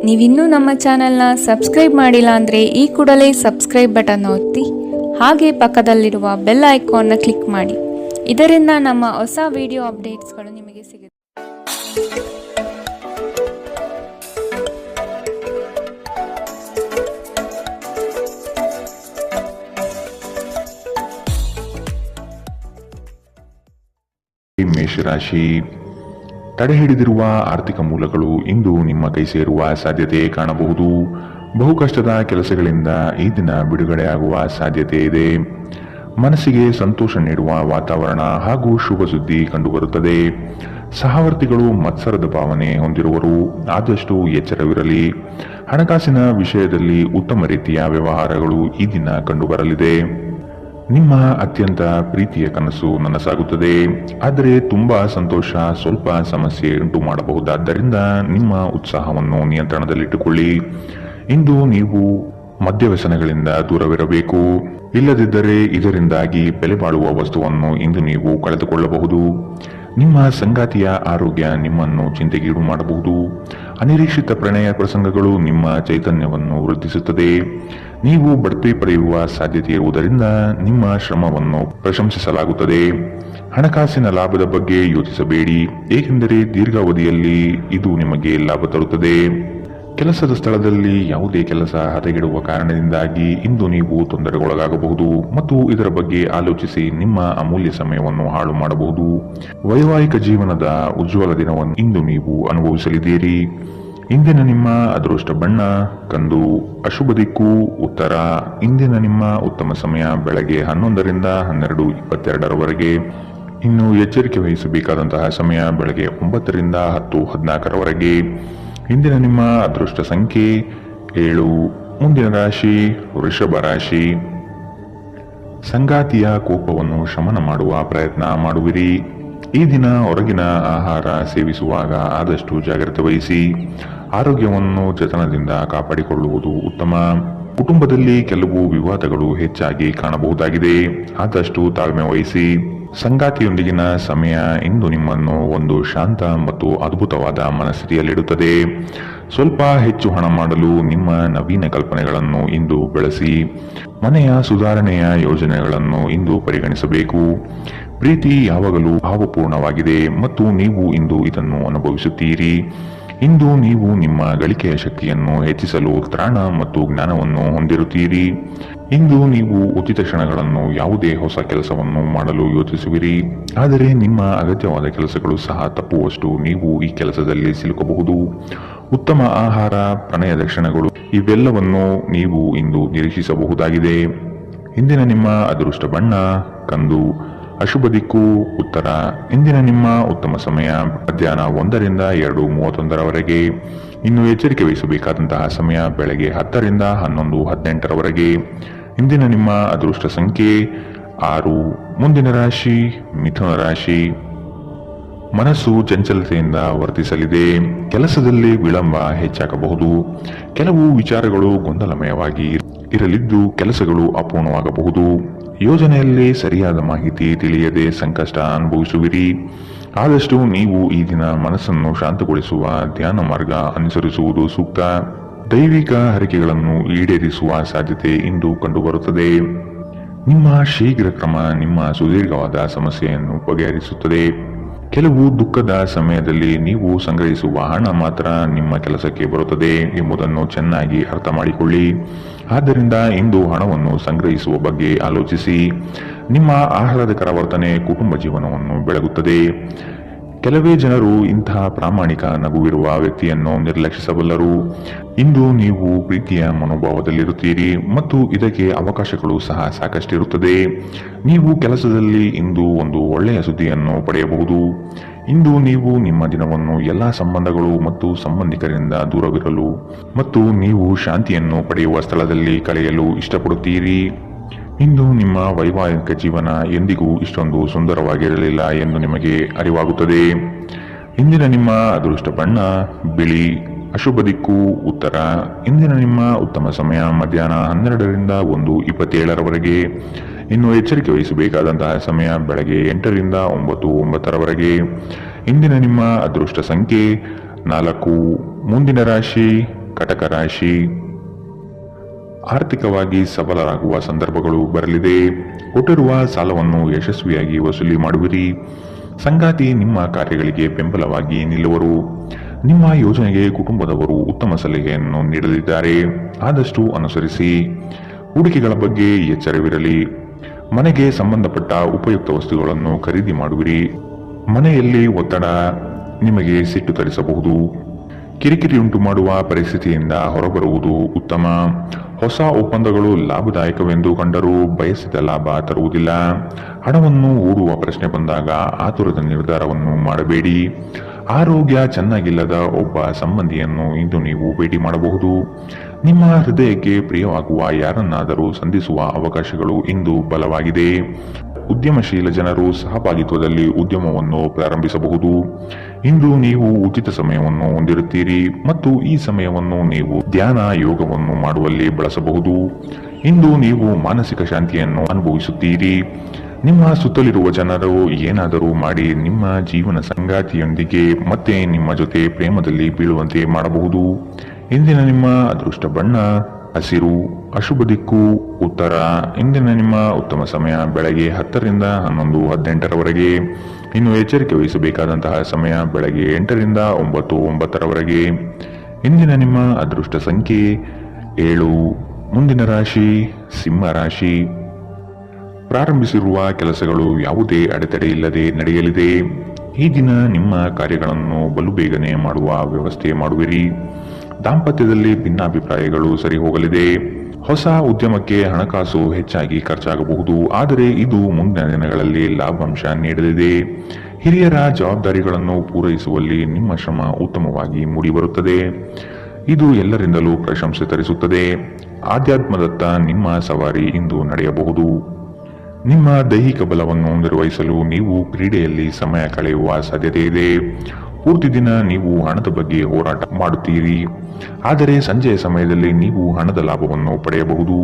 ನೀವಿನ್ನೂ ನಮ್ಮ ಚಾನೆಲ್ನ ಸಬ್ಸ್ಕ್ರೈಬ್ ಮಾಡಿಲ್ಲ ಅಂದರೆ ಈ ಕೂಡಲೇ ಸಬ್ಸ್ಕ್ರೈಬ್ ಬಟನ್ ಒತ್ತಿ ಹಾಗೆ ಪಕ್ಕದಲ್ಲಿರುವ ಬೆಲ್ ಐಕಾನ್ನ ಕ್ಲಿಕ್ ಮಾಡಿ. ಇದರಿಂದ ನಮ್ಮ ಹೊಸ ವಿಡಿಯೋ ಅಪ್ಡೇಟ್ಸ್ಗಳು ನಿಮಗೆ ಸಿಗುತ್ತೆ. ಮೇಷರಾಶಿ, ತಡೆ ಹಿಡಿದಿರುವ ಆರ್ಥಿಕ ಮೂಲಗಳು ಇಂದು ನಿಮ್ಮ ಕೈ ಸೇರುವ ಸಾಧ್ಯತೆ ಕಾಣಬಹುದು. ಬಹು ಕಷ್ಟದ ಕೆಲಸಗಳಿಂದ ಈ ದಿನ ಬಿಡುಗಡೆಯಾಗುವ ಸಾಧ್ಯತೆ ಇದೆ. ಮನಸ್ಸಿಗೆ ಸಂತೋಷ ನೀಡುವ ವಾತಾವರಣ ಹಾಗೂ ಶುಭ ಸುದ್ದಿ ಕಂಡುಬರುತ್ತದೆ. ಸಹವರ್ತಿಗಳು ಮತ್ಸರದ ಭಾವನೆ ಹೊಂದಿರುವರು, ಆದಷ್ಟು ಎಚ್ಚರವಿರಲಿ. ಹಣಕಾಸಿನ ವಿಷಯದಲ್ಲಿ ಉತ್ತಮ ರೀತಿಯ ವ್ಯವಹಾರಗಳು ಈ ದಿನ ಕಂಡುಬರಲಿದೆ. ನಿಮ್ಮ ಅತ್ಯಂತ ಪ್ರೀತಿಯ ಕನಸು ನನಸಾಗುತ್ತದೆ, ಆದರೆ ತುಂಬಾ ಸಂತೋಷ ಸ್ವಲ್ಪ ಸಮಸ್ಯೆ ಉಂಟು ಮಾಡಬಹುದಾದ್ದರಿಂದ ನಿಮ್ಮ ಉತ್ಸಾಹವನ್ನು ನಿಯಂತ್ರಣದಲ್ಲಿಟ್ಟುಕೊಳ್ಳಿ. ಇಂದು ನೀವು ಮದ್ಯವ್ಯಸನಗಳಿಂದ ದೂರವಿರಬೇಕು, ಇಲ್ಲದಿದ್ದರೆ ಇದರಿಂದಾಗಿ ಬೆಲೆ ಬಾಳುವ ವಸ್ತುವನ್ನು ಇಂದು ನೀವು ಕಳೆದುಕೊಳ್ಳಬಹುದು. ನಿಮ್ಮ ಸಂಗಾತಿಯ ಆರೋಗ್ಯ ನಿಮ್ಮನ್ನು ಚಿಂತೆಗೀಡು ಮಾಡಬಹುದು. ಅನಿರೀಕ್ಷಿತ ಪ್ರಣಯ ಪ್ರಸಂಗಗಳು ನಿಮ್ಮ ಚೈತನ್ಯವನ್ನು ವೃದ್ಧಿಸುತ್ತದೆ. ನೀವು ಬಡ್ತಿ ಪಡೆಯುವ ಸಾಧ್ಯತೆ ಇರುವುದರಿಂದ ನಿಮ್ಮ ಶ್ರಮವನ್ನು ಪ್ರಶಂಸಿಸಲಾಗುತ್ತದೆ. ಹಣಕಾಸಿನ ಲಾಭದ ಬಗ್ಗೆ ಯೋಚಿಸಬೇಡಿ, ಏಕೆಂದರೆ ದೀರ್ಘಾವಧಿಯಲ್ಲಿ ಇದು ನಿಮಗೆ ಲಾಭ ತರುತ್ತದೆ. ಕೆಲಸದ ಸ್ಥಳದಲ್ಲಿ ಯಾವುದೇ ಕೆಲಸ ಹದಗೆಡುವ ಕಾರಣದಿಂದಾಗಿ ಇಂದು ನೀವು ತೊಂದರೆಗೊಳಗಾಗಬಹುದು ಮತ್ತು ಇದರ ಬಗ್ಗೆ ಆಲೋಚಿಸಿ ನಿಮ್ಮ ಅಮೂಲ್ಯ ಸಮಯವನ್ನು ಹಾಳು ಮಾಡಬಹುದು. ವೈವಾಹಿಕ ಜೀವನದ ಉಜ್ವಲ ದಿನವನ್ನು ಇಂದು ನೀವು ಅನುಭವಿಸಲಿದ್ದೀರಿ. ಇಂದಿನ ನಿಮ್ಮ ಅದೃಷ್ಟ ಬಣ್ಣ ಕಂದು, ಅಶುಭ ದಿಕ್ಕು ಉತ್ತರ. ಇಂದಿನ ನಿಮ್ಮ ಉತ್ತಮ ಸಮಯ ಬೆಳಗ್ಗೆ 11ರಿಂದ 12:22ರವರೆಗೆ. ಇನ್ನು ಎಚ್ಚರಿಕೆ ವಹಿಸಬೇಕಾದಂತಹ ಸಮಯ ಬೆಳಗ್ಗೆ 9ರಿಂದ 10:14ರವರೆಗೆ. ಇಂದಿನ ನಿಮ್ಮ ಅದೃಷ್ಟ ಸಂಖ್ಯೆ 7. ಮುಂದಿನ ರಾಶಿ ವೃಷಭ ರಾಶಿ. ಸಂಗಾತಿಯ ಕೋಪವನ್ನು ಶಮನ ಮಾಡುವ ಪ್ರಯತ್ನ ಮಾಡುವಿರಿ. ಈ ದಿನ ಹೊರಗಿನ ಆಹಾರ ಸೇವಿಸುವಾಗ ಆದಷ್ಟು ಜಾಗ್ರತೆ ವಹಿಸಿ. ಆರೋಗ್ಯವನ್ನು ಜತನದಿಂದ ಕಾಪಾಡಿಕೊಳ್ಳುವುದು ಉತ್ತಮ. ಕುಟುಂಬದಲ್ಲಿ ಕೆಲವು ವಿವಾದಗಳು ಹೆಚ್ಚಾಗಿ ಕಾಣಬಹುದಾಗಿದೆ, ಆದಷ್ಟು ತಾಳ್ಮೆ ವಹಿಸಿ. ಸಂಗಾತಿಯೊಂದಿಗಿನ ಸಮಯ ಇಂದು ನಿಮ್ಮನ್ನು ಒಂದು ಶಾಂತ ಮತ್ತು ಅದ್ಭುತವಾದ ಮನಸ್ಥಿತಿಯಲ್ಲಿಡುತ್ತದೆ. ಸ್ವಲ್ಪ ಹೆಚ್ಚು ಹಣ ಮಾಡಲು ನಿಮ್ಮ ನವೀನ ಕಲ್ಪನೆಗಳನ್ನು ಇಂದು ಬೆಳೆಸಿ. ಮನೆಯ ಸುಧಾರಣೆಯ ಯೋಜನೆಗಳನ್ನು ಇಂದು ಪರಿಗಣಿಸಬೇಕು. ಪ್ರೀತಿ ಯಾವಾಗಲೂ ಭಾವಪೂರ್ಣವಾಗಿದೆ ಮತ್ತು ನೀವು ಇಂದು ಇದನ್ನು ಅನುಭವಿಸುತ್ತೀರಿ. ಇಂದು ನೀವು ನಿಮ್ಮ ಗಳಿಕೆಯ ಶಕ್ತಿಯನ್ನು ಹೆಚ್ಚಿಸಲು ತ್ರಾಣ ಮತ್ತು ಜ್ಞಾನವನ್ನು ಹೊಂದಿರುತ್ತೀರಿ. ಇಂದು ನೀವು ಉಚಿತ ಕ್ಷಣಗಳನ್ನು ಯಾವುದೇ ಹೊಸ ಕೆಲಸವನ್ನು ಮಾಡಲು ಯೋಚಿಸುವಿರಿ, ಆದರೆ ನಿಮ್ಮ ಅಗತ್ಯವಾದ ಕೆಲಸಗಳು ಸಹ ತಪ್ಪುವಷ್ಟು ನೀವು ಈ ಕೆಲಸದಲ್ಲಿ ಸಿಲುಕಬಹುದು. ಉತ್ತಮ ಆಹಾರ, ಪ್ರಣಯದ ಕ್ಷಣಗಳು ಇವೆಲ್ಲವನ್ನು ನೀವು ಇಂದು ನಿರೀಕ್ಷಿಸಬಹುದಾಗಿದೆ. ಇಂದಿನ ನಿಮ್ಮ ಅದೃಷ್ಟ ಬಣ್ಣ ಕಂದು, ಅಶುಭ ದಿಕ್ಕು ಉತ್ತರ. ಇಂದಿನ ನಿಮ್ಮ ಉತ್ತಮ ಸಮಯ ಮಧ್ಯಾಹ್ನ 1ರಿಂದ 2:31ರವರೆಗೆ. ಇನ್ನು ಎಚ್ಚರಿಕೆ ವಹಿಸಬೇಕಾದಂತಹ ಸಮಯ ಬೆಳಗ್ಗೆ 10ರಿಂದ 11:18ರವರೆಗೆ. ಇಂದಿನ ನಿಮ್ಮ ಅದೃಷ್ಟ ಸಂಖ್ಯೆ 6. ಮುಂದಿನ ರಾಶಿ ಮಿಥುನ ರಾಶಿ. ಮನಸ್ಸು ಚಂಚಲತೆಯಿಂದ ವರ್ತಿಸಲಿದೆ. ಕೆಲಸದಲ್ಲಿ ವಿಳಂಬ ಹೆಚ್ಚಾಗಬಹುದು. ಕೆಲವು ವಿಚಾರಗಳು ಗೊಂದಲಮಯವಾಗಿ ಇರಲಿದ್ದು ಕೆಲಸಗಳು ಅಪೂರ್ಣವಾಗಬಹುದು. ಯೋಜನೆಯಲ್ಲಿ ಸರಿಯಾದ ಮಾಹಿತಿ ತಿಳಿಯದೆ ಸಂಕಷ್ಟ ಅನುಭವಿಸುವಿರಿ. ಆದಷ್ಟು ನೀವು ಈ ದಿನ ಮನಸ್ಸನ್ನು ಶಾಂತಗೊಳಿಸುವ ಧ್ಯಾನ ಮಾರ್ಗ ಅನುಸರಿಸುವುದು ಸೂಕ್ತ. ದೈವಿಕ ಹರಕೆಗಳನ್ನು ಈಡೇರಿಸುವ ಸಾಧ್ಯತೆ ಇಂದು ಕಂಡುಬರುತ್ತದೆ. ನಿಮ್ಮ ಶೀಘ್ರ ಕ್ರಮ ನಿಮ್ಮ ಸುದೀರ್ಘವಾದ ಸಮಸ್ಯೆಯನ್ನು ಬಗೆಹರಿಸುತ್ತದೆ. ಕೆಲವು ದುಃಖದ ಸಮಯದಲ್ಲಿ ನೀವು ಸಂಗ್ರಹಿಸುವ ಹಣ ಮಾತ್ರ ನಿಮ್ಮ ಕೆಲಸಕ್ಕೆ ಬರುತ್ತದೆ ಎಂಬುದನ್ನು ಚೆನ್ನಾಗಿ ಅರ್ಥ ಮಾಡಿಕೊಳ್ಳಿ. ಆದ್ದರಿಂದ ಇಂದು ಹಣವನ್ನು ಸಂಗ್ರಹಿಸುವ ಬಗ್ಗೆ ಆಲೋಚಿಸಿ. ನಿಮ್ಮ ಆಹ್ಲಾದಕರ ವರ್ತನೆ ಕುಟುಂಬ ಜೀವನವನ್ನು ಬೆಳಗುತ್ತದೆ. ಕೆಲವೇ ಜನರು ಇಂತಹ ಪ್ರಾಮಾಣಿಕ ನಗುವಿರುವ ವ್ಯಕ್ತಿಯನ್ನು ನಿರ್ಲಕ್ಷಿಸಬಲ್ಲರು. ಇಂದು ನೀವು ಪ್ರೀತಿಯ ಮನೋಭಾವದಲ್ಲಿರುತ್ತೀರಿ ಮತ್ತು ಇದಕ್ಕೆ ಅವಕಾಶಗಳು ಸಹ ಸಾಕಷ್ಟಿರುತ್ತದೆ. ನೀವು ಕೆಲಸದಲ್ಲಿ ಇಂದು ಒಂದು ಒಳ್ಳೆಯ ಸುದ್ದಿಯನ್ನು ಪಡೆಯಬಹುದು. ಇಂದು ನೀವು ನಿಮ್ಮ ದಿನವನ್ನು ಎಲ್ಲಾ ಸಂಬಂಧಗಳು ಮತ್ತು ಸಂಬಂಧಿಕರಿಂದ ದೂರವಿರಲು ಮತ್ತು ನೀವು ಶಾಂತಿಯನ್ನು ಪಡೆಯುವ ಸ್ಥಳದಲ್ಲಿ ಕಳೆಯಲು ಇಷ್ಟಪಡುತ್ತೀರಿ. ಇಂದು ನಿಮ್ಮ ವೈವಾಹಿಕ ಜೀವನ ಎಂದಿಗೂ ಇಷ್ಟೊಂದು ಸುಂದರವಾಗಿರಲಿಲ್ಲ ಎಂದು ನಿಮಗೆ ಅರಿವಾಗುತ್ತದೆ. ಇಂದಿನ ನಿಮ್ಮ ಅದೃಷ್ಟ ಬಣ್ಣ ಬಿಳಿ, ಅಶುಭ ದಿಕ್ಕು ಉತ್ತರ. ಇಂದಿನ ನಿಮ್ಮ ಉತ್ತಮ ಸಮಯ ಮಧ್ಯಾಹ್ನ 12ರಿಂದ 1:27ರವರೆಗೆ. ಇನ್ನು ಎಚ್ಚರಿಕೆ ವಹಿಸಬೇಕಾದಂತಹ ಸಮಯ ಬೆಳಗ್ಗೆ 8ರಿಂದ 9:09ರವರೆಗೆ. ಇಂದಿನ ನಿಮ್ಮ ಅದೃಷ್ಟ ಸಂಖ್ಯೆ 4. ಮುಂದಿನ ರಾಶಿ ಕಟಕ ರಾಶಿ. ಆರ್ಥಿಕವಾಗಿ ಸಬಲರಾಗುವ ಸಂದರ್ಭಗಳು ಬರಲಿದೆ. ಕೊಟ್ಟಿರುವ ಸಾಲವನ್ನು ಯಶಸ್ವಿಯಾಗಿ ವಸೂಲಿ ಮಾಡುವಿರಿ. ಸಂಗಾತಿ ನಿಮ್ಮ ಕಾರ್ಯಗಳಿಗೆ ಬೆಂಬಲವಾಗಿ ನಿಲ್ಲುವರು. ನಿಮ್ಮ ಯೋಜನೆಗೆ ಕುಟುಂಬದವರು ಉತ್ತಮ ಸಲಹೆಯನ್ನು ನೀಡಲಿದ್ದಾರೆ. ಆದಷ್ಟು ಅನುಸರಿಸಿ. ಹೂಡಿಕೆಗಳ ಬಗ್ಗೆ ಎಚ್ಚರವಿರಲಿ. ಮನೆಗೆ ಸಂಬಂಧಪಟ್ಟ ಉಪಯುಕ್ತ ವಸ್ತುಗಳನ್ನು ಖರೀದಿ ಮಾಡುವಿರಿ. ಮನೆಯಲ್ಲಿ ಒತ್ತಡ ನಿಮಗೆ ಸಿಟ್ಟು ತರಿಸಬಹುದು. ಕಿರಿಕಿರಿ ಉಂಟು ಮಾಡುವ ಪರಿಸ್ಥಿತಿಯಿಂದ ಹೊರಬರುವುದು ಉತ್ತಮ. ಹೊಸ ಒಪ್ಪಂದಗಳು ಲಾಭದಾಯಕವೆಂದು ಕಂಡರೂ ಬಯಸಿದ ಲಾಭ ತರುವುದಿಲ್ಲ. ಹಣವನ್ನು ಹೂಡುವ ಪ್ರಶ್ನೆ ಬಂದಾಗ ಆತುರದ ನಿರ್ಧಾರವನ್ನು ಮಾಡಬೇಡಿ. ಆರೋಗ್ಯ ಚೆನ್ನಾಗಿಲ್ಲದ ಒಬ್ಬ ಸಂಬಂಧಿಯನ್ನು ಇಂದು ನೀವು ಭೇಟಿ ಮಾಡಬಹುದು. ನಿಮ್ಮ ಹೃದಯಕ್ಕೆ ಪ್ರಿಯವಾಗುವ ಯಾರನ್ನಾದರೂ ಸಂಧಿಸುವ ಅವಕಾಶಗಳು ಇಂದು ಬಲವಾಗಿದೆ. ಉದ್ಯಮಶೀಲ ಜನರು ಸಹಭಾಗಿತ್ವದಲ್ಲಿ ಉದ್ಯಮವನ್ನು ಪ್ರಾರಂಭಿಸಬಹುದು. ಇಂದು ನೀವು ಉಚಿತ ಸಮಯವನ್ನು ಹೊಂದಿರುತ್ತೀರಿ ಮತ್ತು ಈ ಸಮಯವನ್ನು ನೀವು ಧ್ಯಾನ ಯೋಗವನ್ನು ಮಾಡುವಲ್ಲಿ ಬಳಸಬಹುದು. ಇಂದು ನೀವು ಮಾನಸಿಕ ಶಾಂತಿಯನ್ನು ಅನುಭವಿಸುತ್ತೀರಿ. ನಿಮ್ಮ ಸುತ್ತಲಿರುವ ಜನರು ಏನಾದರೂ ಮಾಡಿ ನಿಮ್ಮ ಜೀವನ ಸಂಗಾತಿಯೊಂದಿಗೆ ಮತ್ತೆ ನಿಮ್ಮ ಜೊತೆ ಪ್ರೇಮದಲ್ಲಿ ಬೀಳುವಂತೆ ಮಾಡಬಹುದು. ಇಂದಿನ ನಿಮ್ಮ ಅದೃಷ್ಟ ಬಣ್ಣ ಹಸಿರು. ಅಶುಭ ದಿಕ್ಕು ಉತ್ತರ. ಇಂದಿನ ನಿಮ್ಮ ಉತ್ತಮ ಸಮಯ ಬೆಳಗ್ಗೆ 10 ರಿಂದ 11, 18ರವರೆಗೆ. ಇನ್ನು ಎಚ್ಚರಿಕೆ ವಹಿಸಬೇಕಾದಂತಹ ಸಮಯ ಬೆಳಗ್ಗೆ 8 ರಿಂದ 9, 9ರವರೆಗೆ. ಇಂದಿನ ನಿಮ್ಮ ಅದೃಷ್ಟ ಸಂಖ್ಯೆ 7. ಮುಂದಿನ ರಾಶಿ ಸಿಂಹ ರಾಶಿ. ಪ್ರಾರಂಭಿಸಿರುವ ಕೆಲಸಗಳು ಯಾವುದೇ ಅಡೆತಡೆ ಇಲ್ಲದೆ ನಡೆಯಲಿದೆ. ಈ ದಿನ ನಿಮ್ಮ ಕಾರ್ಯಗಳನ್ನು ಬಲು ಬೇಗನೆ ಮಾಡುವ ವ್ಯವಸ್ಥೆ ಮಾಡುವಿರಿ. ದಾಂಪತ್ಯದಲ್ಲಿ ಭಿನ್ನಾಭಿಪ್ರಾಯಗಳು ಸರಿ ಹೋಗಲಿದೆ. ಹೊಸ ಉದ್ಯಮಕ್ಕೆ ಹಣಕಾಸು ಹೆಚ್ಚಾಗಿ ಖರ್ಚಾಗಬಹುದು, ಆದರೆ ಇದು ಮುಂದಿನ ದಿನಗಳಲ್ಲಿ ಲಾಭಾಂಶ ನೀಡಲಿದೆ. ಹಿರಿಯರ ಜವಾಬ್ದಾರಿಗಳನ್ನು ಪೂರೈಸುವಲ್ಲಿ ನಿಮ್ಮ ಶ್ರಮ ಉತ್ತಮವಾಗಿ ಮೂಡಿಬರುತ್ತದೆ. ಇದು ಎಲ್ಲರಿಂದಲೂ ಪ್ರಶಂಸೆ ತರಿಸುತ್ತದೆ. ಆಧ್ಯಾತ್ಮದತ್ತ ನಿಮ್ಮ ಸವಾರಿ ಇಂದು ನಡೆಯಬಹುದು. ನಿಮ್ಮ ದೈಹಿಕ ಬಲವನ್ನು ನಿರ್ವಹಿಸಲು ನೀವು ಕ್ರೀಡೆಯಲ್ಲಿ ಸಮಯ ಕಳೆಯುವ ಸಾಧ್ಯತೆ ಇದೆ. ಪೂರ್ತಿ ದಿನ ನೀವು ಹಣದ ಬಗ್ಗೆ ಹೋರಾಟ ಮಾಡುತ್ತೀರಿ, ಆದರೆ ಸಂಜೆಯ ಸಮಯದಲ್ಲಿ ನೀವು ಹಣದ ಲಾಭವನ್ನು ಪಡೆಯಬಹುದು.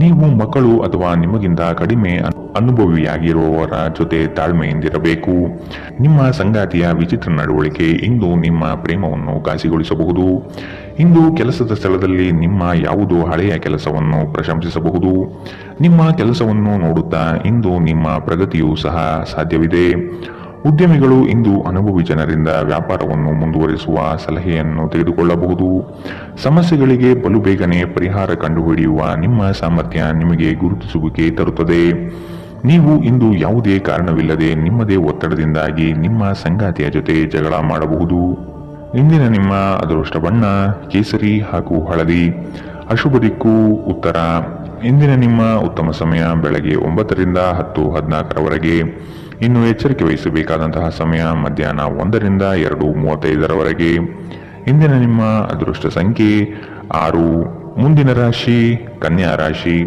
ನೀವು ಮಕ್ಕಳು ಅಥವಾ ನಿಮಗಿಂತ ಕಡಿಮೆ ಅನುಭವಿಯಾಗಿರುವವರ ಜೊತೆ ತಾಳ್ಮೆಯಿಂದಿರಬೇಕು. ನಿಮ್ಮ ಸಂಗಾತಿಯ ವಿಚಿತ್ರ ನಡವಳಿಕೆ ಇಂದು ನಿಮ್ಮ ಪ್ರೇಮವನ್ನು ಘಾಸಿಗೊಳಿಸಬಹುದು. ಇಂದು ಕೆಲಸದ ಸ್ಥಳದಲ್ಲಿ ನಿಮ್ಮ ಯಾವುದೋ ಹಳೆಯ ಕೆಲಸವನ್ನು ಪ್ರಶಂಸಿಸಬಹುದು. ನಿಮ್ಮ ಕೆಲಸವನ್ನು ನೋಡುತ್ತಾ ಇಂದು ನಿಮ್ಮ ಪ್ರಗತಿಯೂ ಸಹ ಸಾಧ್ಯವಿದೆ. ಉದ್ಯಮಿಗಳು ಇಂದು ಅನುಭವಿ ಜನರಿಂದ ವ್ಯಾಪಾರವನ್ನು ಮುಂದುವರಿಸುವ ಸಲಹೆಯನ್ನು ತೆಗೆದುಕೊಳ್ಳಬಹುದು. ಸಮಸ್ಯೆಗಳಿಗೆ ಬಲು ಬೇಗನೆ ಪರಿಹಾರ ಕಂಡುಹಿಡಿಯುವ ನಿಮ್ಮ ಸಾಮರ್ಥ್ಯ ನಿಮಗೆ ಗುರುತಿಸುವಿಕೆ ತರುತ್ತದೆ. ನೀವು ಇಂದು ಯಾವುದೇ ಕಾರಣವಿಲ್ಲದೆ ನಿಮ್ಮದೇ ಒತ್ತಡದಿಂದಾಗಿ ನಿಮ್ಮ ಸಂಗಾತಿಯ ಜೊತೆ ಜಗಳ ಮಾಡಬಹುದು. ಇಂದಿನ ನಿಮ್ಮ ಅದೃಷ್ಟ ಬಣ್ಣ ಕೇಸರಿ ಹಾಗೂ ಹಳದಿ. ಅಶುಭ ದಿಕ್ಕು ಉತ್ತರ. ಇಂದಿನ ನಿಮ್ಮ ಉತ್ತಮ ಸಮಯ ಬೆಳಗ್ಗೆ 9 ರಿಂದ 10, 14ರವರೆಗೆ. ಇನ್ನು ಎಚ್ಚರಿಕೆ ವಹಿಸಬೇಕಾದಂತಹ ಸಮಯ ಮಧ್ಯಾಹ್ನ 1 ರಿಂದ 2:35ರವರೆಗೆ. ಇಂದಿನ ನಿಮ್ಮ ಅದೃಷ್ಟ ಸಂಖ್ಯೆ 6. ಮುಂದಿನ ರಾಶಿ ಕನ್ಯಾ ರಾಶಿ.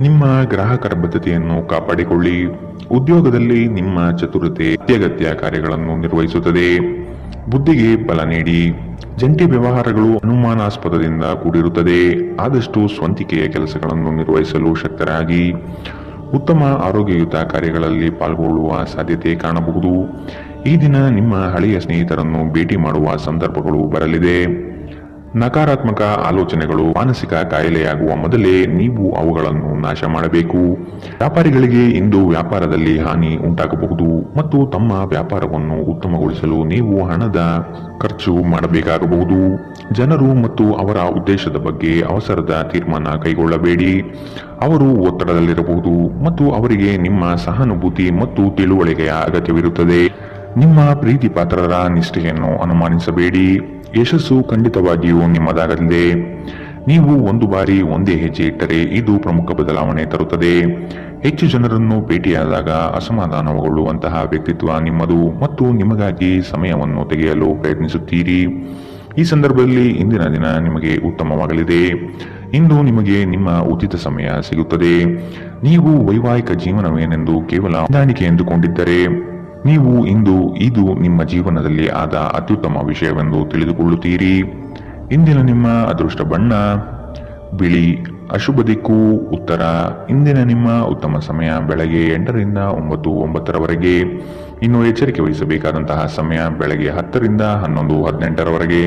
ನಿಮ್ಮ ಗ್ರಾಹಕರ ಬದ್ಧತೆಯನ್ನು ಕಾಪಾಡಿಕೊಳ್ಳಿ. ಉದ್ಯೋಗದಲ್ಲಿ ನಿಮ್ಮ ಚತುರತೆ ಅತ್ಯಗತ್ಯ ಕಾರ್ಯಗಳನ್ನು ನಿರ್ವಹಿಸುತ್ತದೆ. ಬುದ್ಧಿಗೆ ಬಲ ನೀಡಿ. ಜಂಟಿ ವ್ಯವಹಾರಗಳು ಅನುಮಾನಾಸ್ಪದದಿಂದ ಕೂಡಿರುತ್ತದೆ. ಆದಷ್ಟು ಸ್ವಂತಿಕೆಯ ಕೆಲಸಗಳನ್ನು ನಿರ್ವಹಿಸಲು ಶಕ್ತರಾಗಿ. ಉತ್ತಮ ಆರೋಗ್ಯಯುತ ಕಾರ್ಯಗಳಲ್ಲಿ ಪಾಲ್ಗೊಳ್ಳುವ ಸಾಧ್ಯತೆ ಕಾಣಬಹುದು. ಈ ದಿನ ನಿಮ್ಮ ಹಳೆಯ ಸ್ನೇಹಿತರನ್ನು ಭೇಟಿ ಮಾಡುವ ಸಂದರ್ಭಗಳು ಬರಲಿದೆ. ನಕಾರಾತ್ಮಕ ಆಲೋಚನೆಗಳು ಮಾನಸಿಕ ಕಾಯಿಲೆಯಾಗುವ ಮೊದಲೇ ನೀವು ಅವುಗಳನ್ನು ನಾಶ ಮಾಡಬೇಕು. ವ್ಯಾಪಾರಿಗಳಿಗೆ ಇಂದು ವ್ಯಾಪಾರದಲ್ಲಿ ಹಾನಿ ಉಂಟಾಗಬಹುದು ಮತ್ತು ತಮ್ಮ ವ್ಯಾಪಾರವನ್ನು ಉತ್ತಮಗೊಳಿಸಲು ನೀವು ಹಣದ ಖರ್ಚು ಮಾಡಬೇಕಾಗಬಹುದು. ಜನರು ಮತ್ತು ಅವರ ಉದ್ದೇಶದ ಬಗ್ಗೆ ಅವಸರದ ತೀರ್ಮಾನ ಕೈಗೊಳ್ಳಬೇಡಿ. ಅವರು ಒತ್ತಡದಲ್ಲಿರಬಹುದು ಮತ್ತು ಅವರಿಗೆ ನಿಮ್ಮ ಸಹಾನುಭೂತಿ ಮತ್ತು ತಿಳುವಳಿಕೆಯ ಅಗತ್ಯವಿರುತ್ತದೆ. ನಿಮ್ಮ ಪ್ರೀತಿ ಪಾತ್ರರ ನಿಷ್ಠೆಯನ್ನು ಅನುಮಾನಿಸಬೇಡಿ. ಯಶಸ್ಸು ಖಂಡಿತವಾಗಿಯೂ ನಿಮ್ಮದಾಗಲಿದೆ. ನೀವು ಒಂದು ಬಾರಿ ಒಂದೇ ಹೆಜ್ಜೆ ಇಟ್ಟರೆ ಇದು ಪ್ರಮುಖ ಬದಲಾವಣೆ ತರುತ್ತದೆ. ಹೆಚ್ಚು ಜನರನ್ನು ಭೇಟಿಯಾದಾಗ ಅಸಮಾಧಾನಗೊಳ್ಳುವಂತಹ ವ್ಯಕ್ತಿತ್ವ ನಿಮ್ಮದು ಮತ್ತು ನಿಮಗಾಗಿ ಸಮಯವನ್ನು ತೆಗೆಯಲು ಪ್ರಯತ್ನಿಸುತ್ತೀರಿ. ಈ ಸಂದರ್ಭದಲ್ಲಿ ಇಂದಿನ ದಿನ ನಿಮಗೆ ಉತ್ತಮವಾಗಲಿದೆ. ಇಂದು ನಿಮಗೆ ನಿಮ್ಮ ಉಚಿತ ಸಮಯ ಸಿಗುತ್ತದೆ. ನೀವು ವೈವಾಹಿಕ ಜೀವನವೇನೆಂದು ಕೇವಲ ಹೊಂದಾಣಿಕೆ ಎಂದುಕೊಂಡಿದ್ದರೆ ನೀವು ಇಂದು ಇದು ನಿಮ್ಮ ಜೀವನದಲ್ಲಿ ಆದ ಅತ್ಯುತ್ತಮ ವಿಷಯವೆಂದು ತಿಳಿದುಕೊಳ್ಳುತ್ತೀರಿ. ಇಂದಿನ ನಿಮ್ಮ ಅದೃಷ್ಟ ಬಣ್ಣ ಬಿಳಿ. ಅಶುಭ ದಿಕ್ಕು ಉತ್ತರ. ಇಂದಿನ ನಿಮ್ಮ ಉತ್ತಮ ಸಮಯ ಬೆಳಗ್ಗೆ 8 ರಿಂದ 9, 9ರವರೆಗೆ. ಇನ್ನು ಎಚ್ಚರಿಕೆ ವಹಿಸಬೇಕಾದಂತಹ ಸಮಯ ಬೆಳಗ್ಗೆ 10 ರಿಂದ 11, 18ರವರೆಗೆ.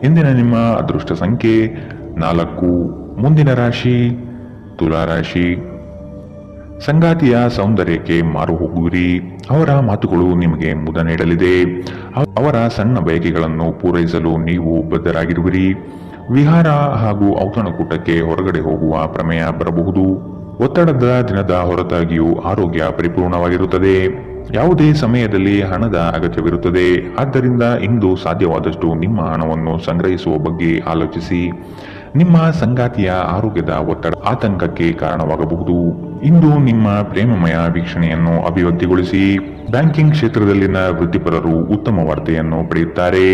ಇಂದಿನ ನಿಮ್ಮ ಅದೃಷ್ಟ ಸಂಖ್ಯೆ 4. ಮುಂದಿನ ರಾಶಿ ತುಲಾ ರಾಶಿ. ಸಂಗಾತಿಯ ಸೌಂದರ್ಯಕ್ಕೆ ಮಾರು ಹೋಗುವಿರಿ. ಅವರ ಮಾತುಗಳು ನಿಮಗೆ ಮುದ ನೀಡಲಿದೆ. ಅವರ ಸಣ್ಣ ಬಯಕೆಗಳನ್ನು ಪೂರೈಸಲು ನೀವು ಬದ್ಧರಾಗಿರುವಿರಿ. ವಿಹಾರ ಹಾಗೂ ಔತಣಕೂಟಕ್ಕೆ ಹೊರಗಡೆ ಹೋಗುವ ಪ್ರಮೇಯ ಬರಬಹುದು. ಒತ್ತಡದ ದಿನದ ಹೊರತಾಗಿಯೂ ಆರೋಗ್ಯ ಪರಿಪೂರ್ಣವಾಗಿರುತ್ತದೆ. ಯಾವುದೇ ಸಮಯದಲ್ಲಿ ಹಣದ ಅಗತ್ಯವಿರುತ್ತದೆ. ಆದ್ದರಿಂದ ಇಂದು ಸಾಧ್ಯವಾದಷ್ಟು ನಿಮ್ಮ ಹಣವನ್ನು ಸಂಗ್ರಹಿಸುವ ಬಗ್ಗೆ ಆಲೋಚಿಸಿ. ನಿಮ್ಮ ಸಂಗಾತಿಯ ಆರೋಗ್ಯದ ಒತ್ತಡ ಆತಂಕಕ್ಕೆ ಕಾರಣವಾಗಬಹುದು. ಇಂದು ನಿಮ್ಮ ಪ್ರೇಮಮಯ ವೀಕ್ಷಣೆಯನ್ನು ಅಭಿವೃದ್ಧಿಗೊಳಿಸಿ. ಬ್ಯಾಂಕಿಂಗ್ ಕ್ಷೇತ್ರದಲ್ಲಿನ ವೃತ್ತಿಪರರು ಉತ್ತಮ ವಾರ್ತೆಯನ್ನು ಪಡೆಯುತ್ತಾರೆ.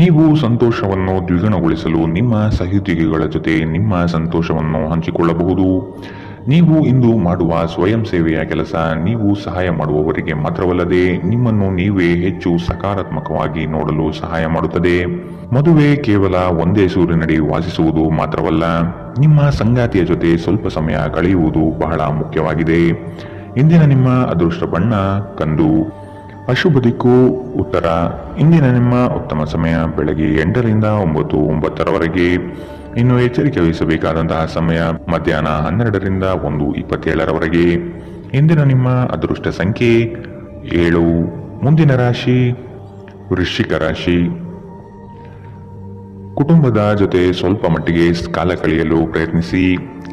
ನೀವು ಸಂತೋಷವನ್ನು ದ್ವಿಗುಣಗೊಳಿಸಲು ನಿಮ್ಮ ಸಹೋದ್ಯೋಗಿಗಳ ಜೊತೆ ನಿಮ್ಮ ಸಂತೋಷವನ್ನು ಹಂಚಿಕೊಳ್ಳಬಹುದು. ನೀವು ಇಂದು ಮಾಡುವ ಸ್ವಯಂ ಸೇವೆಯ ಕೆಲಸ ನೀವು ಸಹಾಯ ಮಾಡುವವರಿಗೆ ಮಾತ್ರವಲ್ಲದೆ ನಿಮ್ಮನ್ನು ನೀವೇ ಹೆಚ್ಚು ಸಕಾರಾತ್ಮಕವಾಗಿ ನೋಡಲು ಸಹಾಯ ಮಾಡುತ್ತದೆ. ಮದುವೆ ಕೇವಲ ಒಂದೇ ಸೂರಿನಡಿ ವಾಸಿಸುವುದು ಮಾತ್ರವಲ್ಲ, ನಿಮ್ಮ ಸಂಗಾತಿಯ ಜೊತೆ ಸ್ವಲ್ಪ ಸಮಯ ಕಳೆಯುವುದು ಬಹಳ ಮುಖ್ಯವಾಗಿದೆ. ಇಂದಿನ ನಿಮ್ಮ ಅದೃಷ್ಟ ಬಣ್ಣ ಕಂದು. ಅಶುಭ ದಿಕ್ಕು ಉತ್ತರ. ಇಂದಿನ ನಿಮ್ಮ ಉತ್ತಮ ಸಮಯ ಬೆಳಗ್ಗೆ 8 ರಿಂದ 9 ಇನ್ನು ಎಚ್ಚರಿಕೆ ವಹಿಸಬೇಕಾದಂತಹ ಸಮಯ ಮಧ್ಯಾಹ್ನ 12 ರಿಂದ 1:27 ಇಂದಿನ ನಿಮ್ಮ ಅದೃಷ್ಟ ಸಂಖ್ಯೆ 7. ಮುಂದಿನ ರಾಶಿ ವೃಶ್ಚಿಕ ರಾಶಿ. ಕುಟುಂಬದ ಜೊತೆ ಸ್ವಲ್ಪ ಮಟ್ಟಿಗೆ ಕಾಲ ಕಳೆಯಲು ಪ್ರಯತ್ನಿಸಿ.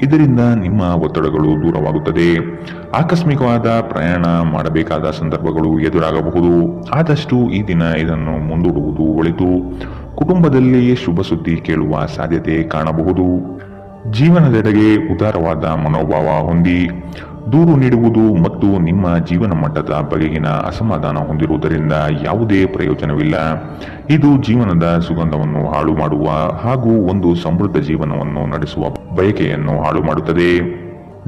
ಇದರಿಂದ ನಿಮ್ಮ ಒತ್ತಡಗಳು ದೂರವಾಗುತ್ತದೆ. ಆಕಸ್ಮಿಕವಾದ ಪ್ರಯಾಣ ಮಾಡಬೇಕಾದ ಸಂದರ್ಭಗಳು ಎದುರಾಗಬಹುದು. ಆದಷ್ಟು ಈ ದಿನ ಇದನ್ನು ಮುಂದೂಡುವುದು ಒಳಿತು. ಕುಟುಂಬದಲ್ಲಿ ಶುಭ ಸುದ್ದಿ ಕೇಳುವ ಸಾಧ್ಯತೆ ಕಾಣಬಹುದು. ಜೀವನದೆಡೆಗೆ ಉದಾರವಾದ ಮನೋಭಾವ ಹೊಂದಿ. ದೂರು ನೀಡುವುದು ಮತ್ತು ನಿಮ್ಮ ಜೀವನ ಮಟ್ಟದ ಬಗೆಗಿನ ಅಸಮಾಧಾನ ಹೊಂದಿರುವುದರಿಂದ ಯಾವುದೇ ಪ್ರಯೋಜನವಿಲ್ಲ. ಇದು ಜೀವನದ ಸುಗಂಧವನ್ನು ಹಾಳು ಮಾಡುವ ಹಾಗೂ ಒಂದು ಸಮೃದ್ಧ ಜೀವನವನ್ನು ನಡೆಸುವ ಬಯಕೆಯನ್ನು ಹಾಳು ಮಾಡುತ್ತದೆ.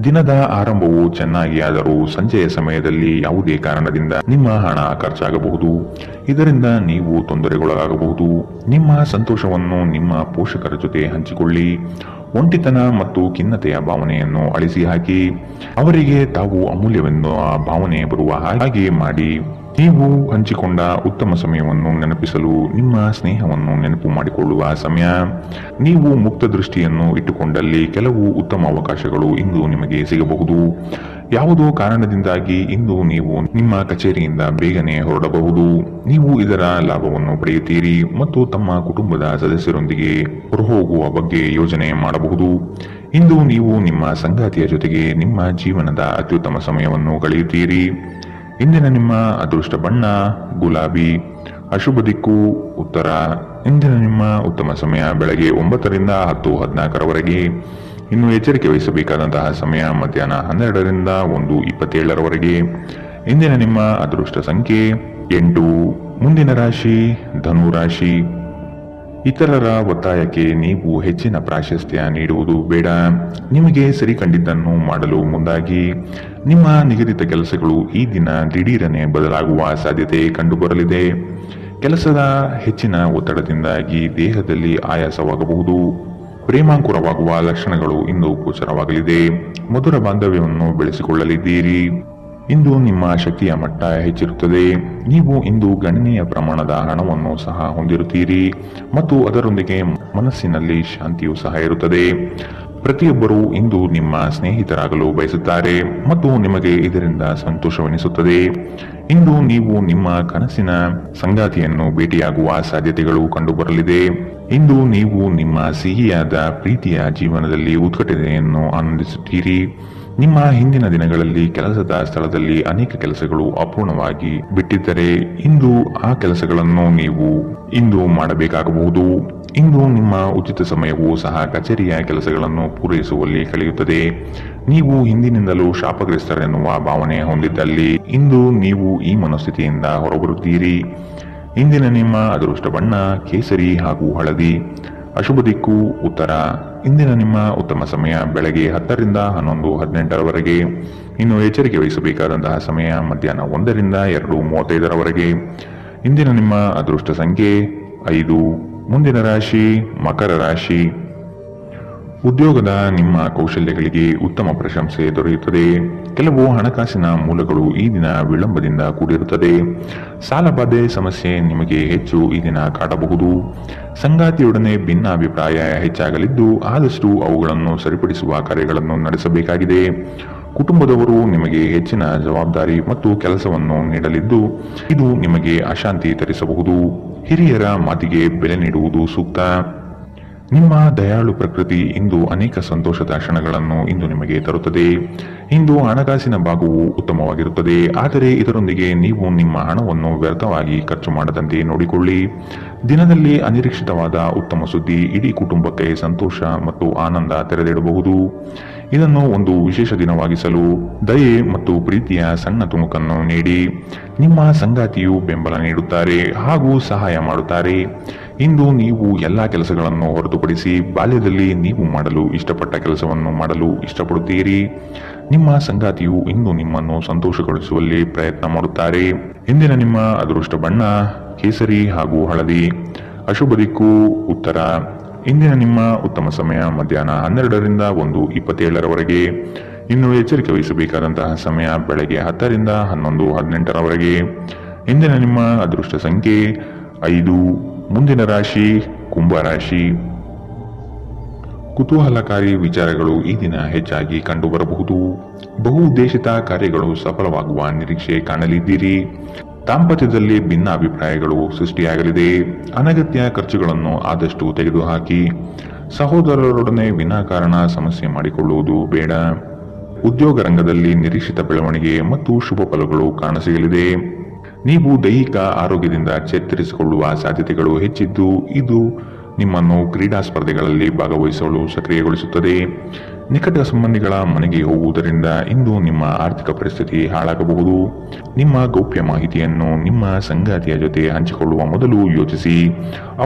ದಿನದ ಆರಂಭವು ಚೆನ್ನಾಗಿ ಆದರೂ ಸಂಜೆಯ ಸಮಯದಲ್ಲಿ ಯಾವುದೇ ಕಾರಣದಿಂದ ನಿಮ್ಮ ಹಣ ಖರ್ಚಾಗಬಹುದು. ಇದರಿಂದ ನೀವು ತೊಂದರೆಗೊಳಗಾಗಬಹುದು. ನಿಮ್ಮ ಸಂತೋಷವನ್ನು ನಿಮ್ಮ ಪೋಷಕರ ಜೊತೆ ಹಂಚಿಕೊಳ್ಳಿ. ಒಂಟಿತನ ಮತ್ತು ಖಿನ್ನತೆಯ ಭಾವನೆಯನ್ನು ಅಳಿಸಿ ಹಾಕಿ. ಅವರಿಗೆ ತಾವು ಅಮೂಲ್ಯವೆನ್ನುವ ಭಾವನೆ ಬರುವ ಹಾಗೆ ಮಾಡಿ. ನೀವು ಹಂಚಿಕೊಂಡ ಉತ್ತಮ ಸಮಯವನ್ನು ನೆನಪಿಸಲು ನಿಮ್ಮ ಸ್ನೇಹವನ್ನು ನೆನಪು ಮಾಡಿಕೊಳ್ಳುವ ಸಮಯ. ನೀವು ಮುಕ್ತ ದೃಷ್ಟಿಯನ್ನು ಇಟ್ಟುಕೊಂಡಲ್ಲಿ ಕೆಲವು ಉತ್ತಮ ಅವಕಾಶಗಳು ಇಂದು ನಿಮಗೆ ಸಿಗಬಹುದು. ಯಾವುದೋ ಕಾರಣದಿಂದಾಗಿ ಇಂದು ನೀವು ನಿಮ್ಮ ಕಚೇರಿಯಿಂದ ಬೇಗನೆ ಹೊರಡಬಹುದು. ನೀವು ಇದರ ಲಾಭವನ್ನು ಪಡೆಯುತ್ತೀರಿ ಮತ್ತು ತಮ್ಮ ಕುಟುಂಬದ ಸದಸ್ಯರೊಂದಿಗೆ ಹೊರಹೋಗುವ ಬಗ್ಗೆ ಯೋಜನೆ ಮಾಡಬಹುದು. ಇಂದು ನೀವು ನಿಮ್ಮ ಸಂಗಾತಿಯ ಜೊತೆಗೆ ನಿಮ್ಮ ಜೀವನದ ಅತ್ಯುತ್ತಮ ಸಮಯವನ್ನು ಕಳೆಯುತ್ತೀರಿ. ಇಂದಿನ ನಿಮ್ಮ ಅದೃಷ್ಟ ಬಣ್ಣ ಗುಲಾಬಿ. ಅಶುಭ ದಿಕ್ಕು ಉತ್ತರ. ಇಂದಿನ ನಿಮ್ಮ ಉತ್ತಮ ಸಮಯ ಬೆಳಗ್ಗೆ 9 ರಿಂದ 10:14 ಇನ್ನು ಎಚ್ಚರಿಕೆ ವಹಿಸಬೇಕಾದಂತಹ ಸಮಯ ಮಧ್ಯಾಹ್ನ 12 ರಿಂದ 1:27 ಇಂದಿನ ನಿಮ್ಮ ಅದೃಷ್ಟ ಸಂಖ್ಯೆ 8. ಮುಂದಿನ ರಾಶಿ ಧನು ರಾಶಿ. ಇತರರ ಒತ್ತಾಯಕ್ಕೆ ನೀವು ಹೆಚ್ಚಿನ ಪ್ರಾಶಸ್ತ್ಯ ನೀಡುವುದು ಬೇಡ. ನಿಮಗೆ ಸರಿ ಕಂಡಿದ್ದನ್ನು ಮಾಡಲು ಮುಂದಾಗಿ. ನಿಮ್ಮ ನಿಗದಿತ ಕೆಲಸಗಳು ಈ ದಿನ ದಿಢೀರನೆ ಬದಲಾಗುವ ಸಾಧ್ಯತೆ ಕಂಡುಬರಲಿದೆ. ಕೆಲಸದ ಹೆಚ್ಚಿನ ಒತ್ತಡದಿಂದಾಗಿ ದೇಹದಲ್ಲಿ ಆಯಾಸವಾಗಬಹುದು. ಪ್ರೇಮಾಂಕುರವಾಗುವ ಲಕ್ಷಣಗಳು ಇಂದು ಗೋಚರವಾಗಲಿದೆ. ಮಧುರ ಬಾಂಧವ್ಯವನ್ನು ಬೆಳೆಸಿಕೊಳ್ಳಲಿದ್ದೀರಿ. ಇಂದು ನಿಮ್ಮ ಶಕ್ತಿಯ ಮಟ್ಟ ಹೆಚ್ಚಿರುತ್ತದೆ. ನೀವು ಇಂದು ಗಣನೀಯ ಪ್ರಮಾಣದ ಹಣವನ್ನು ಸಹ ಹೊಂದಿರುತ್ತೀರಿ ಮತ್ತು ಅದರೊಂದಿಗೆ ಮನಸ್ಸಿನಲ್ಲಿ ಶಾಂತಿಯೂ ಸಹ ಇರುತ್ತದೆ. ಪ್ರತಿಯೊಬ್ಬರೂ ಇಂದು ನಿಮ್ಮ ಸ್ನೇಹಿತರಾಗಲು ಬಯಸುತ್ತಾರೆ ಮತ್ತು ನಿಮಗೆ ಇದರಿಂದ ಸಂತೋಷವೆನಿಸುತ್ತದೆ. ಇಂದು ನೀವು ನಿಮ್ಮ ಕನಸಿನ ಸಂಗಾತಿಯನ್ನು ಭೇಟಿಯಾಗುವ ಸಾಧ್ಯತೆಗಳು ಕಂಡುಬರಲಿದೆ. ಇಂದು ನೀವು ನಿಮ್ಮ ಸಿಹಿಯಾದ ಪ್ರೀತಿಯ ಜೀವನದಲ್ಲಿ ಉತ್ಕಟತೆಯನ್ನು ಆನಂದಿಸುತ್ತೀರಿ. ನಿಮ್ಮ ಹಿಂದಿನ ದಿನಗಳಲ್ಲಿ ಕೆಲಸದ ಸ್ಥಳದಲ್ಲಿ ಅನೇಕ ಕೆಲಸಗಳು ಅಪೂರ್ಣವಾಗಿ ಬಿಟ್ಟಿದ್ದರೆ ಇಂದು ಆ ಕೆಲಸಗಳನ್ನು ನೀವು ಇಂದು ಮಾಡಬೇಕಾಗಬಹುದು. ಇಂದು ನಿಮ್ಮ ಉಚಿತ ಸಮಯವೂ ಸಹ ಕಚೇರಿಯ ಕೆಲಸಗಳನ್ನು ಪೂರೈಸುವಲ್ಲಿ ಕಳೆಯುತ್ತದೆ. ನೀವು ಹಿಂದಿನಿಂದಲೂ ಶಾಪಗ್ರಸ್ತರೆನ್ನುವ ಭಾವನೆ ಹೊಂದಿದ್ದಲ್ಲಿ ಇಂದು ನೀವು ಈ ಮನಸ್ಥಿತಿಯಿಂದ ಹೊರಬರುತ್ತೀರಿ. ಇಂದಿನ ನಿಮ್ಮ ಅದೃಷ್ಟ ಬಣ್ಣ ಕೇಸರಿ ಹಾಗೂ ಹಳದಿ. ಅಶುಭ ದಿಕ್ಕು ಉತ್ತರ. ಇಂದಿನ ನಿಮ್ಮ ಉತ್ತಮ ಸಮಯ ಬೆಳಗ್ಗೆ 10 ರಿಂದ 11:18 ಇನ್ನು ಎಚ್ಚರಿಕೆ ವಹಿಸಬೇಕಾದಂತಹ ಸಮಯ ಮಧ್ಯಾಹ್ನ 1 ರಿಂದ 2:35 ಇಂದಿನ ನಿಮ್ಮ ಅದೃಷ್ಟ ಸಂಖ್ಯೆ 5. ಮುಂದಿನ ರಾಶಿ ಮಕರ ರಾಶಿ. ಉದ್ಯೋಗದ ನಿಮ್ಮ ಕೌಶಲ್ಯಗಳಿಗೆ ಉತ್ತಮ ಪ್ರಶಂಸೆ ದೊರೆಯುತ್ತದೆ. ಕೆಲವು ಹಣಕಾಸಿನ ಮೂಲಗಳು ಈ ದಿನ ವಿಳಂಬದಿಂದ ಕೂಡಿರುತ್ತದೆ. ಸಾಲಬಾಧೆ ಸಮಸ್ಯೆ ನಿಮಗೆ ಹೆಚ್ಚು ಈ ದಿನ ಕಾಡಬಹುದು. ಸಂಗಾತಿಯೊಡನೆ ಭಿನ್ನಾಭಿಪ್ರಾಯ ಹೆಚ್ಚಾಗಲಿದ್ದು ಆದಷ್ಟು ಅವುಗಳನ್ನು ಸರಿಪಡಿಸುವ ಕಾರ್ಯಗಳನ್ನು ನಡೆಸಬೇಕಾಗಿದೆ. ಕುಟುಂಬದವರು ನಿಮಗೆ ಹೆಚ್ಚಿನ ಜವಾಬ್ದಾರಿ ಮತ್ತು ಕೆಲಸವನ್ನು ನೀಡಲಿದ್ದು ಇದು ನಿಮಗೆ ಅಶಾಂತಿ ತರಿಸಬಹುದು. ಹಿರಿಯರ ಮಾತಿಗೆ ಬೆಲೆ ನೀಡುವುದು ಸೂಕ್ತ. ನಿಮ್ಮ ದಯಾಳು ಪ್ರಕೃತಿ ಇಂದು ಅನೇಕ ಸಂತೋಷದ ಕ್ಷಣಗಳನ್ನು ಇಂದು ನಿಮಗೆ ತರುತ್ತದೆ. ಇಂದು ಹಣಕಾಸಿನ ಭಾಗವು ಉತ್ತಮವಾಗಿರುತ್ತದೆ, ಆದರೆ ಇದರೊಂದಿಗೆ ನೀವು ನಿಮ್ಮ ಹಣವನ್ನು ವ್ಯರ್ಥವಾಗಿ ಖರ್ಚು ಮಾಡದಂತೆ ನೋಡಿಕೊಳ್ಳಿ. ದಿನದಲ್ಲಿ ಅನಿರೀಕ್ಷಿತವಾದ ಉತ್ತಮ ಸುದ್ದಿ ಇಡೀ ಕುಟುಂಬಕ್ಕೆ ಸಂತೋಷ ಮತ್ತು ಆನಂದ ತೆರೆದಿಡಬಹುದು. ಇದನ್ನು ಒಂದು ವಿಶೇಷ ದಿನವಾಗಿಸಲು ದಯೆ ಮತ್ತು ಪ್ರೀತಿಯ ಸಣ್ಣ ತುಣುಕನ್ನು ನೀಡಿ. ನಿಮ್ಮ ಸಂಗಾತಿಯು ಬೆಂಬಲ ನೀಡುತ್ತಾರೆ ಹಾಗೂ ಸಹಾಯ ಮಾಡುತ್ತಾರೆ. ಇಂದು ನೀವು ಎಲ್ಲಾ ಕೆಲಸಗಳನ್ನು ಹೊರತುಪಡಿಸಿ ಬಾಲ್ಯದಲ್ಲಿ ನೀವು ಮಾಡಲು ಇಷ್ಟಪಟ್ಟ ಕೆಲಸವನ್ನು ಮಾಡಲು ಇಷ್ಟಪಡುತ್ತೀರಿ. ನಿಮ್ಮ ಸಂಗಾತಿಯು ಇಂದು ನಿಮ್ಮನ್ನು ಸಂತೋಷಗೊಳಿಸುವಲ್ಲಿ ಪ್ರಯತ್ನ ಮಾಡುತ್ತಾರೆ. ಇಂದಿನ ನಿಮ್ಮ ಅದೃಷ್ಟ ಬಣ್ಣ ಕೇಸರಿ ಹಾಗೂ ಹಳದಿ. ಅಶುಭ ದಿಕ್ಕು ಉತ್ತರ. ಇಂದಿನ ನಿಮ್ಮ ಉತ್ತಮ ಸಮಯ ಮಧ್ಯಾಹ್ನ 12ರಿಂದ 1:27ರವರೆಗೆ. ಇನ್ನು ಎಚ್ಚರಿಕೆ ವಹಿಸಬೇಕಾದಂತಹ ಸಮಯ ಬೆಳಗ್ಗೆ 10ರಿಂದ 11:18ರವರೆಗೆ. ಇಂದಿನ ನಿಮ್ಮ ಅದೃಷ್ಟ ಸಂಖ್ಯೆ 5. ಮುಂದಿನ ರಾಶಿ ಕುಂಭ ರಾಶಿ. ಕುತೂಹಲಕಾರಿ ವಿಚಾರಗಳು ಈ ದಿನ ಹೆಚ್ಚಾಗಿ ಕಂಡುಬರಬಹುದು. ಬಹು ಉದ್ದೇಶಿತ ಕಾರ್ಯಗಳು ಸಫಲವಾಗುವ ನಿರೀಕ್ಷೆ ಕಾಣಲಿದ್ದೀರಿ. ದಾಂಪತ್ಯದಲ್ಲಿ ಭಿನ್ನ ಅಭಿಪ್ರಾಯಗಳು ಸೃಷ್ಟಿಯಾಗಲಿದೆ. ಅನಗತ್ಯ ಖರ್ಚುಗಳನ್ನು ಆದಷ್ಟು ತೆಗೆದುಹಾಕಿ. ಸಹೋದರರೊಡನೆ ವಿನಾಕಾರಣ ಸಮಸ್ಯೆ ಮಾಡಿಕೊಳ್ಳುವುದು ಬೇಡ. ಉದ್ಯೋಗ ರಂಗದಲ್ಲಿ ನಿರೀಕ್ಷಿತ ಬೆಳವಣಿಗೆ ಮತ್ತು ಶುಭ ಫಲಗಳು ಕಾಣಸಿಗಲಿದೆ. ನೀವು ದೈಹಿಕ ಆರೋಗ್ಯದಿಂದ ಚೇತರಿಸಿಕೊಳ್ಳುವ ಸಾಧ್ಯತೆಗಳು ಹೆಚ್ಚಿದ್ದು ಇದು ನಿಮ್ಮನ್ನು ಕ್ರೀಡಾ ಸ್ಪರ್ಧೆಗಳಲ್ಲಿ ಭಾಗವಹಿಸಲು ಸಕ್ರಿಯಗೊಳಿಸುತ್ತದೆ. ನಿಕಟ ಸಂಬಂಧಿಗಳ ಮನೆಗೆ ಹೋಗುವುದರಿಂದ ಇಂದು ನಿಮ್ಮ ಆರ್ಥಿಕ ಪರಿಸ್ಥಿತಿ ಹಾಳಾಗಬಹುದು. ನಿಮ್ಮ ಗೌಪ್ಯ ಮಾಹಿತಿಯನ್ನು ನಿಮ್ಮ ಸಂಗಾತಿಯ ಜೊತೆ ಹಂಚಿಕೊಳ್ಳುವ ಮೊದಲು ಯೋಚಿಸಿ.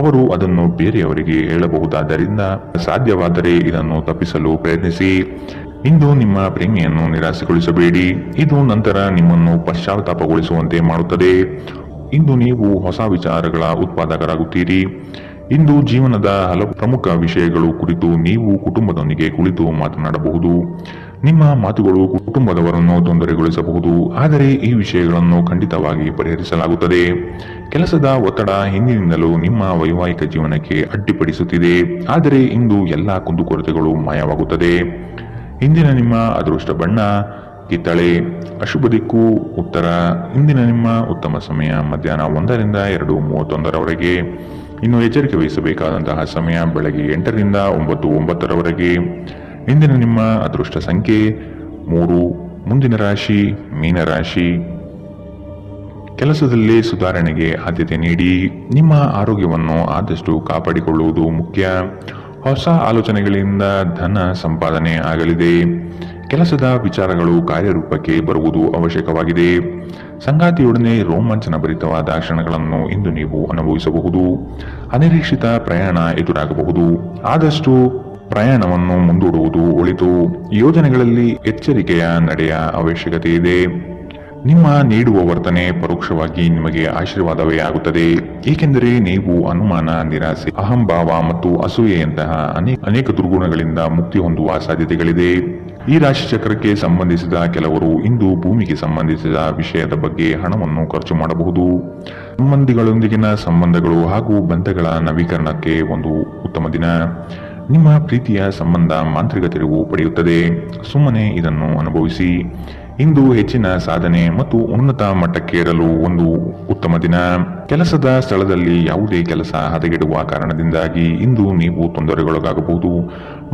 ಅವರು ಅದನ್ನು ಬೇರೆಯವರಿಗೆ ಹೇಳಬಹುದಾದ್ದರಿಂದ ಸಾಧ್ಯವಾದರೆ ಇದನ್ನು ತಪ್ಪಿಸಲು ಪ್ರಯತ್ನಿಸಿ. ಇಂದು ನಿಮ್ಮ ಪ್ರೇಮಿಯನ್ನು ನಿರಾಸೆಗೊಳಿಸಬೇಡಿ. ಇದು ನಂತರ ನಿಮ್ಮನ್ನು ಪಶ್ಚಾತ್ತಾಪಗೊಳಿಸುವಂತೆ ಮಾಡುತ್ತದೆ. ಇಂದು ನೀವು ಹೊಸ ವಿಚಾರಗಳ ಉತ್ಪಾದಕರಾಗುತ್ತೀರಿ. ಇಂದು ಜೀವನದ ಹಲವು ಪ್ರಮುಖ ವಿಷಯಗಳು ಕುರಿತು ನೀವು ಕುಟುಂಬದೊಂದಿಗೆ ಕುಳಿತು ಮಾತನಾಡಬಹುದು. ನಿಮ್ಮ ಮಾತುಗಳು ಕುಟುಂಬದವರನ್ನು ತೊಂದರೆಗೊಳಿಸಬಹುದು, ಆದರೆ ಈ ವಿಷಯಗಳನ್ನು ಖಂಡಿತವಾಗಿ ಪರಿಹರಿಸಲಾಗುತ್ತದೆ. ಕೆಲಸದ ಒತ್ತಡ ಹಿಂದಿನಿಂದಲೂ ನಿಮ್ಮ ವೈವಾಹಿಕ ಜೀವನಕ್ಕೆ ಅಡ್ಡಿಪಡಿಸುತ್ತಿದೆ, ಆದರೆ ಇಂದು ಎಲ್ಲ ಕುಂದುಕೊರತೆಗಳು ಮಾಯವಾಗುತ್ತದೆ. ಇಂದಿನ ನಿಮ್ಮ ಅದೃಷ್ಟ ಬಣ್ಣ ಕಿತ್ತಳೆ. ಅಶುಭ ದಿಕ್ಕು ಉತ್ತರ. ಇಂದಿನ ನಿಮ್ಮ ಉತ್ತಮ ಸಮಯ ಮಧ್ಯಾಹ್ನ 1ರಿಂದ 2:31ರವರೆಗೆ. ಇನ್ನು ಎಚ್ಚರಿಕೆ ವಹಿಸಬೇಕಾದಂತಹ ಸಮಯ ಬೆಳಗ್ಗೆ 8ರಿಂದ 9:09ರವರೆಗೆ. ಇಂದಿನ ನಿಮ್ಮ ಅದೃಷ್ಟ ಸಂಖ್ಯೆ 3. ಮುಂದಿನ ರಾಶಿ ಮೀನರಾಶಿ. ಕೆಲಸದಲ್ಲಿ ಸುಧಾರಣೆಗೆ ಆದ್ಯತೆ ನೀಡಿ. ನಿಮ್ಮ ಆರೋಗ್ಯವನ್ನು ಆದಷ್ಟು ಕಾಪಾಡಿಕೊಳ್ಳುವುದು ಮುಖ್ಯ. ಹೊಸ ಆಲೋಚನೆಗಳಿಂದ ಧನ ಸಂಪಾದನೆ ಆಗಲಿದೆ. ಕೆಲಸದ ವಿಚಾರಗಳು ಕಾರ್ಯರೂಪಕ್ಕೆ ಬರುವುದು ಅವಶ್ಯಕವಾಗಿದೆ. ಸಂಗಾತಿಯೊಡನೆ ರೋಮಾಂಚನ ಭರಿತವಾದ ಕ್ಷಣಗಳನ್ನು ಇಂದು ನೀವು ಅನುಭವಿಸಬಹುದು. ಅನಿರೀಕ್ಷಿತ ಪ್ರಯಾಣ ಎದುರಾಗಬಹುದು. ಆದಷ್ಟು ಪ್ರಯಾಣವನ್ನು ಮುಂದೂಡುವುದು ಒಳಿತು. ಯೋಜನೆಗಳಲ್ಲಿ ಎಚ್ಚರಿಕೆಯ ನಡೆಯ ಅವಶ್ಯಕತೆ ಇದೆ. ನಿಮ್ಮ ನೀಡುವ ವರ್ತನೆ ಪರೋಕ್ಷವಾಗಿ ನಿಮಗೆ ಆಶೀರ್ವಾದವೇ ಆಗುತ್ತದೆ, ಏಕೆಂದರೆ ನೀವು ಅನುಮಾನ, ನಿರಾಸೆ, ಅಹಂಭಾವ ಮತ್ತು ಅಸೂಯೆಯಂತಹ ಅನೇಕ ದುರ್ಗುಣಗಳಿಂದ ಮುಕ್ತಿ ಹೊಂದುವ ಸಾಧ್ಯತೆಗಳಿದೆ. ಈ ರಾಶಿ ಚಕ್ರಕ್ಕೆ ಸಂಬಂಧಿಸಿದ ಕೆಲವರು ಇಂದು ಭೂಮಿಗೆ ಸಂಬಂಧಿಸಿದ ವಿಷಯದ ಬಗ್ಗೆ ಹಣವನ್ನು ಖರ್ಚು ಮಾಡಬಹುದು. ಸಂಬಂಧಿಗಳೊಂದಿಗಿನ ಸಂಬಂಧಗಳು ಹಾಗೂ ಬಂಧಗಳ ನವೀಕರಣಕ್ಕೆ ಒಂದು ಉತ್ತಮ ದಿನ. ನಿಮ್ಮ ಪ್ರೀತಿಯ ಸಂಬಂಧ ಮಾಂತ್ರಿಕ ತಿರುವು ಪಡೆಯುತ್ತದೆ. ಸುಮ್ಮನೆ ಇದನ್ನು ಅನುಭವಿಸಿ. ಇಂದು ಹೆಚ್ಚಿನ ಸಾಧನೆ ಮತ್ತು ಉನ್ನತ ಮಟ್ಟಕ್ಕೇರಲು ಒಂದು ಉತ್ತಮ ದಿನ. ಕೆಲಸದ ಸ್ಥಳದಲ್ಲಿ ಯಾವುದೇ ಕೆಲಸ ಹದಗೆಡುವ ಕಾರಣದಿಂದಾಗಿ ಇಂದು ನೀವು ತೊಂದರೆಗೊಳಗಾಗಬಹುದು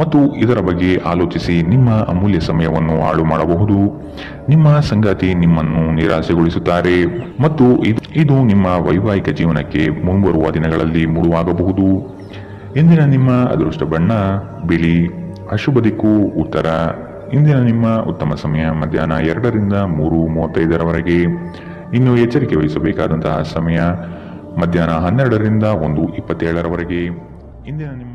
ಮತ್ತು ಇದರ ಬಗ್ಗೆ ಆಲೋಚಿಸಿ ನಿಮ್ಮ ಅಮೂಲ್ಯ ಸಮಯವನ್ನು ಹಾಳು ಮಾಡಬಹುದು. ನಿಮ್ಮ ಸಂಗಾತಿ ನಿಮ್ಮನ್ನು ನಿರಾಸೆಗೊಳಿಸುತ್ತಾರೆ ಮತ್ತು ಇದು ನಿಮ್ಮ ವೈವಾಹಿಕ ಜೀವನಕ್ಕೆ ಮುಂಬರುವ ದಿನಗಳಲ್ಲಿ ಮುಳುವಾಗಬಹುದು. ಇಂದಿನ ನಿಮ್ಮ ಅದೃಷ್ಟ ಬಣ್ಣ ಬಿಳಿ. ಅಶುಭ ದಿಕ್ಕು ಉತ್ತರ. ಇಂದಿನ ನಿಮ್ಮ ಉತ್ತಮ ಸಮಯ ಮಧ್ಯಾಹ್ನ 2ರಿಂದ 3:35ರವರೆಗೆ. ಇನ್ನು ಎಚ್ಚರಿಕೆ ವಹಿಸಬೇಕಾದಂತಹ ಸಮಯ ಮಧ್ಯಾಹ್ನ 12ರಿಂದ 1:27ರವರೆಗೆ. ಇಂದಿನ ನಿಮ್ಮ